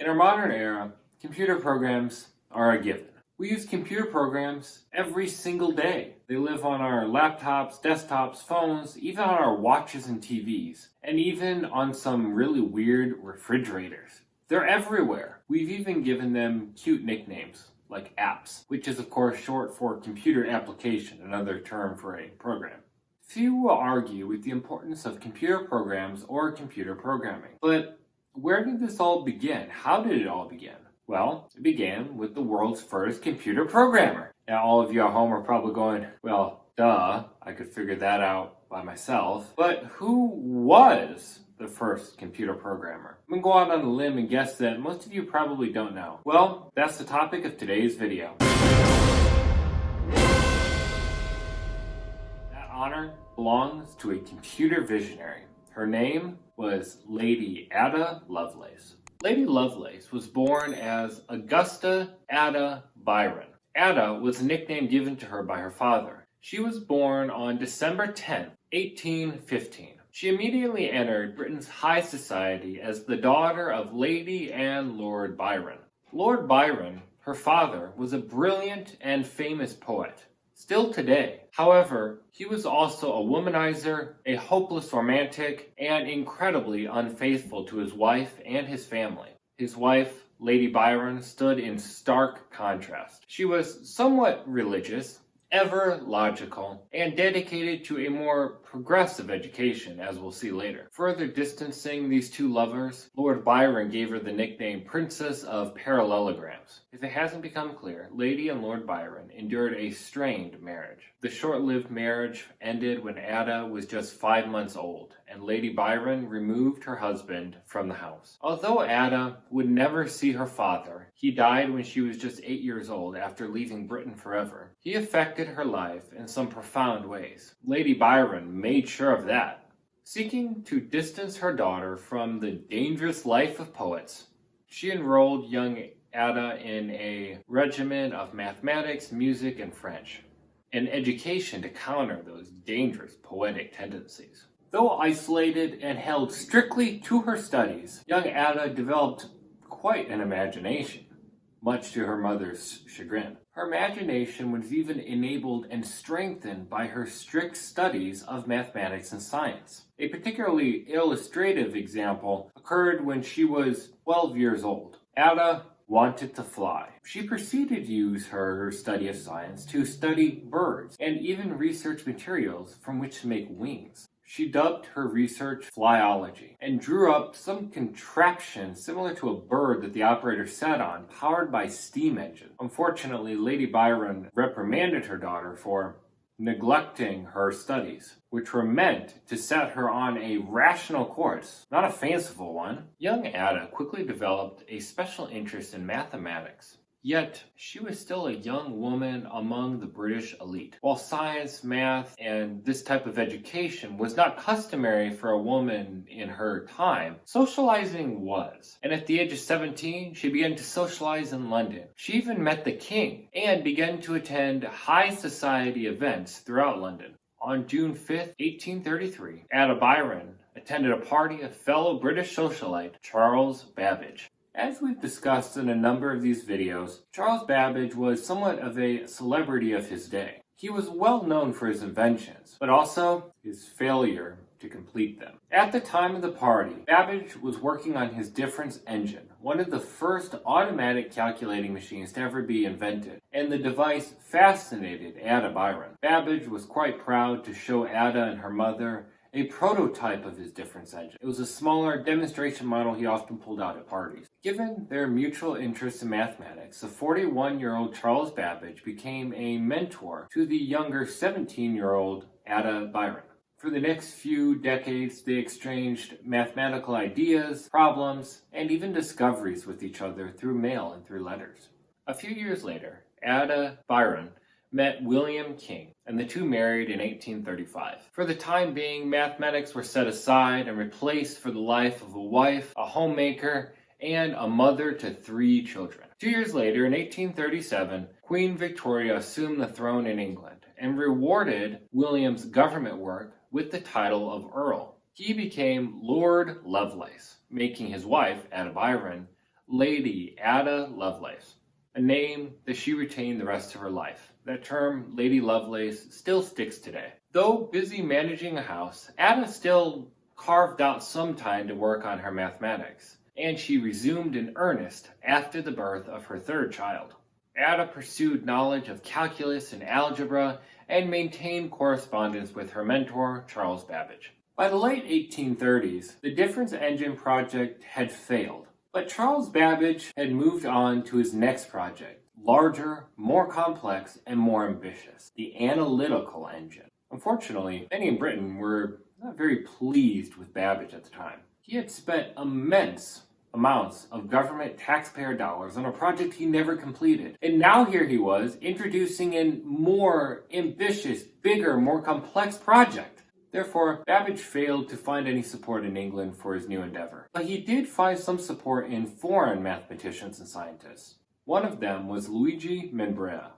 In our modern era, computer programs are a given. We use computer programs every single day. They live on our laptops, desktops, phones, even on our watches and TVs, and even on some really weird refrigerators. They're everywhere. We've even given them cute nicknames, like apps, which is of course short for computer application, another term for a program. Few will argue with the importance of computer programs or computer programming. But where did this all begin? How did it all begin? Well, it began with the world's first computer programmer. Now, all of you at home are probably going, well, duh, I could figure that out by myself. But who was the first computer programmer? I'm going to go out on a limb and guess that most of you probably don't know. Well, that's the topic of today's video. That honor belongs to a computer visionary. Her name was Lady Ada Lovelace. Lady Lovelace was born as Augusta Ada Byron. Ada was a nickname given to her by her father. She was born on December 10, 1815. She immediately entered Britain's high society as the daughter of Lady and Lord Byron. Lord Byron, her father, was a brilliant and famous poet. Still today. However, he was also a womanizer, a hopeless romantic, and incredibly unfaithful to his wife and his family. His wife, Lady Byron, stood in stark contrast. She was somewhat religious, ever logical, and dedicated to a more progressive education, as we'll see later. Further distancing these two lovers, Lord Byron gave her the nickname Princess of Parallelograms. If it hasn't become clear, Lady and Lord Byron endured a strained marriage. The short-lived marriage ended when Ada was just 5 months old, and Lady Byron removed her husband from the house. Although Ada would never see her father, he died when she was just 8 years old after leaving Britain forever. He affected her life in some profound ways. Lady Byron made sure of that. Seeking to distance her daughter from the dangerous life of poets, she enrolled young Ada in a regimen of mathematics, music, and French, an education to counter those dangerous poetic tendencies. Though isolated and held strictly to her studies, young Ada developed quite an imagination, much to her mother's chagrin. Her imagination was even enabled and strengthened by her strict studies of mathematics and science. A particularly illustrative example occurred when she was 12 years old. Ada wanted to fly. She proceeded to use her study of science to study birds and even research materials from which to make wings. She dubbed her research flyology and drew up some contraption similar to a bird that the operator sat on, powered by steam engine. Unfortunately, Lady Byron reprimanded her daughter for neglecting her studies, which were meant to set her on a rational course, not a fanciful one. Young Ada quickly developed a special interest in mathematics. Yet, she was still a young woman among the British elite. While science, math, and this type of education was not customary for a woman in her time, socializing was. And at the age of 17, she began to socialize in London. She even met the king and began to attend high society events throughout London. On June 5th, 1833, Ada Byron attended a party of fellow British socialite Charles Babbage. As we've discussed in a number of these videos, Charles Babbage was somewhat of a celebrity of his day. He was well known for his inventions, but also his failure to complete them. At the time of the party, Babbage was working on his difference engine, one of the first automatic calculating machines to ever be invented, and the device fascinated Ada Byron. Babbage was quite proud to show Ada and her mother a prototype of his difference engine. It was a smaller demonstration model he often pulled out at parties. Given their mutual interest in mathematics, the 41-year-old Charles Babbage became a mentor to the younger 17-year-old Ada Byron. For the next few decades, they exchanged mathematical ideas, problems, and even discoveries with each other through mail and through letters. A few years later, Ada Byron met William King, and the two married in 1835. For the time being, mathematics were set aside and replaced for the life of a wife, a homemaker, and a mother to 3 children. 2 years later, in 1837, Queen Victoria assumed the throne in England and rewarded William's government work with the title of Earl. He became Lord Lovelace, making his wife, Ada Byron, Lady Ada Lovelace, a name that she retained the rest of her life. That term, Lady Lovelace, still sticks today. Though busy managing a house, Ada still carved out some time to work on her mathematics, and she resumed in earnest after the birth of her third child. Ada pursued knowledge of calculus and algebra and maintained correspondence with her mentor, Charles Babbage. By the late 1830s, the difference engine project had failed, but Charles Babbage had moved on to his next project, larger, more complex, and more ambitious, the analytical engine. Unfortunately, many in Britain were not very pleased with Babbage at the time. He had spent immense amounts of government taxpayer dollars on a project he never completed. And now here he was, introducing a more ambitious, bigger, more complex project. Therefore, Babbage failed to find any support in England for his new endeavor. But he did find some support in foreign mathematicians and scientists. One of them was Luigi Menabrea.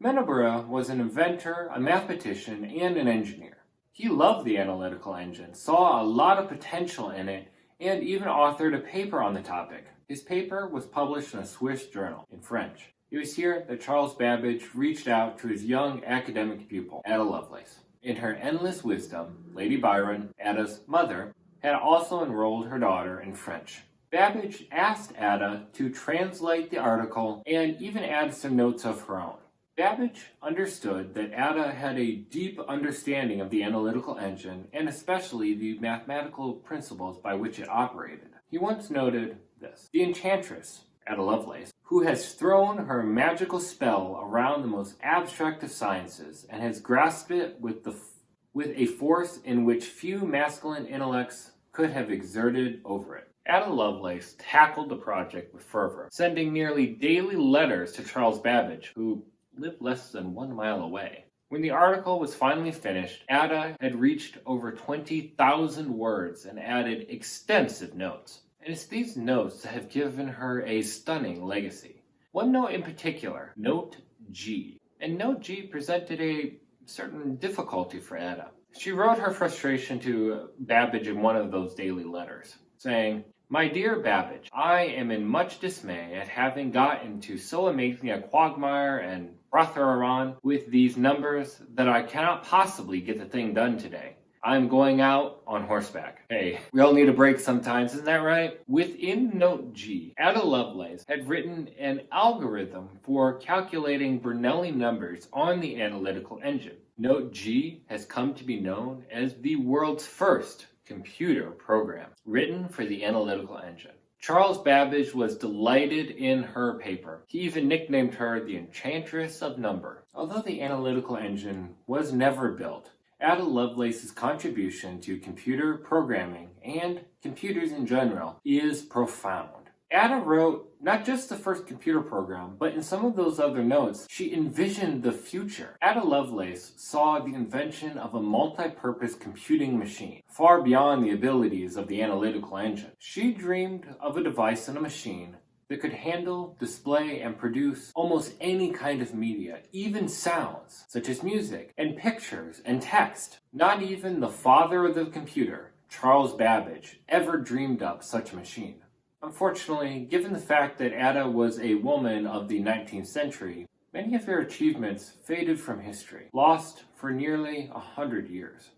Menabrea was an inventor, a mathematician, and an engineer. He loved the analytical engine, saw a lot of potential in it, and even authored a paper on the topic. His paper was published in a Swiss journal in French. It was here that Charles Babbage reached out to his young academic pupil, Ada Lovelace. In her endless wisdom, Lady Byron, Ada's mother, had also enrolled her daughter in French. Babbage asked Ada to translate the article and even add some notes of her own. Babbage understood that Ada had a deep understanding of the analytical engine and especially the mathematical principles by which it operated. He once noted this: "The enchantress, Ada Lovelace, who has thrown her magical spell around the most abstract of sciences and has grasped it with a force in which few masculine intellects could have exerted over it." Ada Lovelace tackled the project with fervor, sending nearly daily letters to Charles Babbage, who lived less than 1 mile away. When the article was finally finished, Ada had reached over 20,000 words and added extensive notes. And it's these notes that have given her a stunning legacy. One note in particular, Note G. And Note G presented a certain difficulty for Ada. She wrote her frustration to Babbage in one of those daily letters, saying, "My dear Babbage, I am in much dismay at having got into so amazing a quagmire and Ratharan with these numbers that I cannot possibly get the thing done today. I am going out on horseback." Hey, we all need a break sometimes, isn't that right? Within Note G, Ada Lovelace had written an algorithm for calculating Bernoulli numbers on the analytical engine. Note G has come to be known as the world's first computer program written for the analytical engine. Charles Babbage was delighted in her paper. He even nicknamed her the Enchantress of Number. Although the analytical engine was never built, Ada Lovelace's contribution to computer programming and computers in general is profound. Ada wrote not just the first computer program, but in some of those other notes, she envisioned the future. Ada Lovelace saw the invention of a multi-purpose computing machine, far beyond the abilities of the analytical engine. She dreamed of a device and a machine that could handle, display, and produce almost any kind of media, even sounds, such as music, and pictures, and text. Not even the father of the computer, Charles Babbage, ever dreamed up such a machine. Unfortunately, given the fact that Ada was a woman of the 19th century, many of her achievements faded from history, lost for nearly 100 years.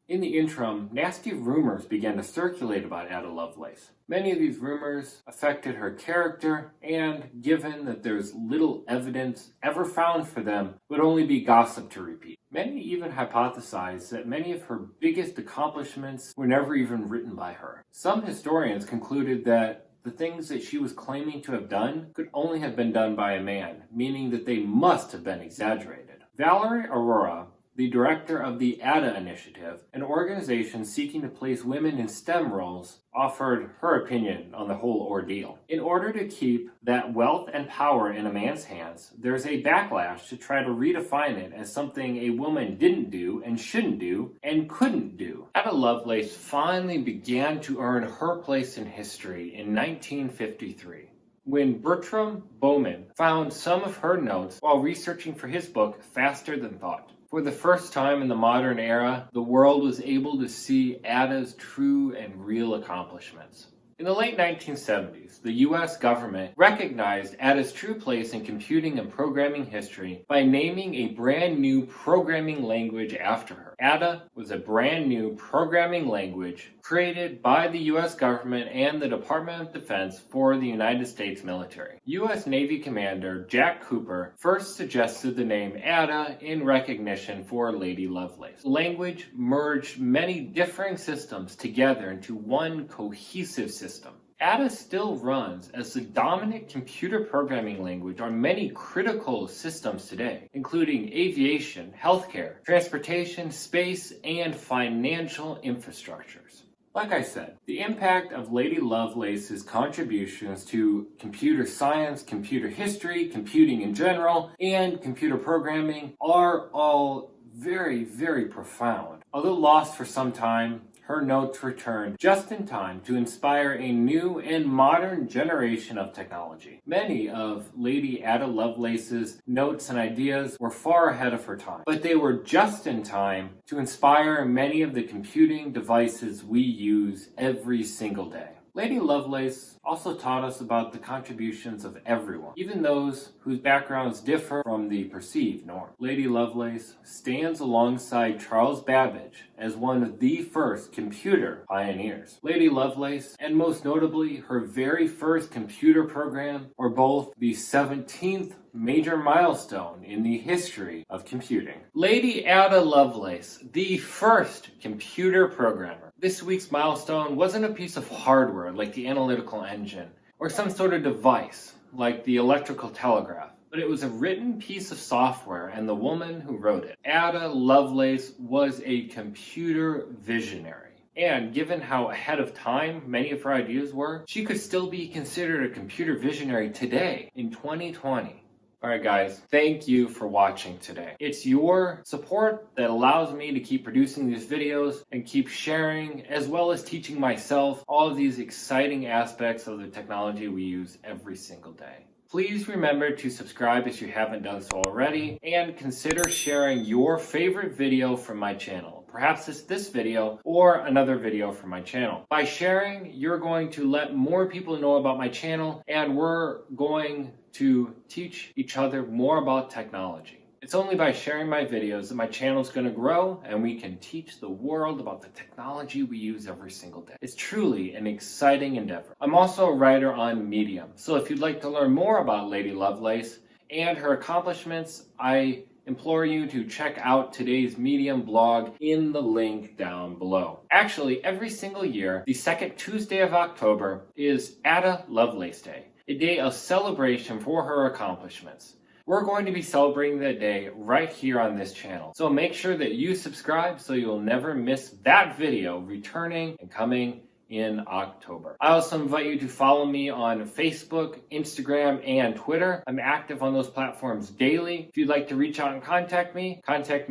In the interim, nasty rumors began to circulate about Ada Lovelace. Many of these rumors affected her character, and given that there's little evidence ever found for them, would only be gossip to repeat. Many even hypothesized that many of her biggest accomplishments were never even written by her. Some historians concluded that the things that she was claiming to have done could only have been done by a man, meaning that they must have been exaggerated. Valerie Aurora, the director of the Ada Initiative, an organization seeking to place women in STEM roles, offered her opinion on the whole ordeal. In order to keep that wealth and power in a man's hands, there's a backlash to try to redefine it as something a woman didn't do and shouldn't do and couldn't do. Ada Lovelace finally began to earn her place in history in 1953. When Bertram Bowman found some of her notes while researching for his book, Faster Than Thought. For the first time in the modern era, the world was able to see Ada's true and real accomplishments. In the late 1970s, the U.S. government recognized Ada's true place in computing and programming history by naming a brand new programming language after her. Ada was a brand new programming language created by the U.S. government and the Department of Defense for the United States military. U.S. Navy Commander Jack Cooper first suggested the name Ada in recognition for Lady Lovelace. The language merged many differing systems together into one cohesive system. Ada still runs as the dominant computer programming language on many critical systems today, including aviation, healthcare, transportation, space, and financial infrastructures. Like I said, the impact of Lady Lovelace's contributions to computer science, computer history, computing in general, and computer programming are all very, very profound. Although lost for some time, her notes returned just in time to inspire a new and modern generation of technology. Many of Lady Ada Lovelace's notes and ideas were far ahead of her time, but they were just in time to inspire many of the computing devices we use every single day. Lady Lovelace also taught us about the contributions of everyone, even those whose backgrounds differ from the perceived norm. Lady Lovelace stands alongside Charles Babbage as one of the first computer pioneers. Lady Lovelace, and most notably her very first computer program, were both the 17th major milestone in the history of computing. Lady Ada Lovelace, the first computer programmer. This week's milestone wasn't a piece of hardware like the analytical engine or some sort of device like the electrical telegraph, but it was a written piece of software and the woman who wrote it. Ada Lovelace was a computer visionary. And given how ahead of time many of her ideas were, she could still be considered a computer visionary today in 2020. Alright guys, thank you for watching today. It's your support that allows me to keep producing these videos and keep sharing, as well as teaching myself all of these exciting aspects of the technology we use every single day. Please remember to subscribe if you haven't done so already, and consider sharing your favorite video from my channel. Perhaps it's this video or another video from my channel. By sharing, you're going to let more people know about my channel, and we're going to teach each other more about technology. It's only by sharing my videos that my channel is going to grow and we can teach the world about the technology we use every single day. It's truly an exciting endeavor. I'm also a writer on Medium, so if you'd like to learn more about Lady Lovelace and her accomplishments, I implore you to check out today's Medium blog in the link down below. Actually, every single year, the second Tuesday of October is Ada Lovelace Day, a day of celebration for her accomplishments. We're going to be celebrating that day right here on this channel. So make sure that you subscribe so you'll never miss that video returning and coming in October. I also invite you to follow me on Facebook, Instagram, and Twitter. I'm active on those platforms daily. If you'd like to reach out and contact me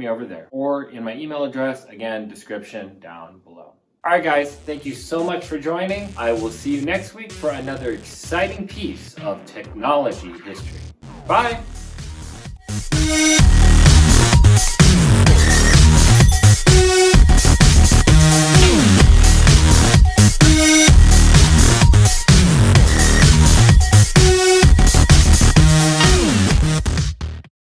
over there. Or in my email address, again, description down below. Alright guys, thank you so much for joining. I will see you next week for another exciting piece of technology history. Bye!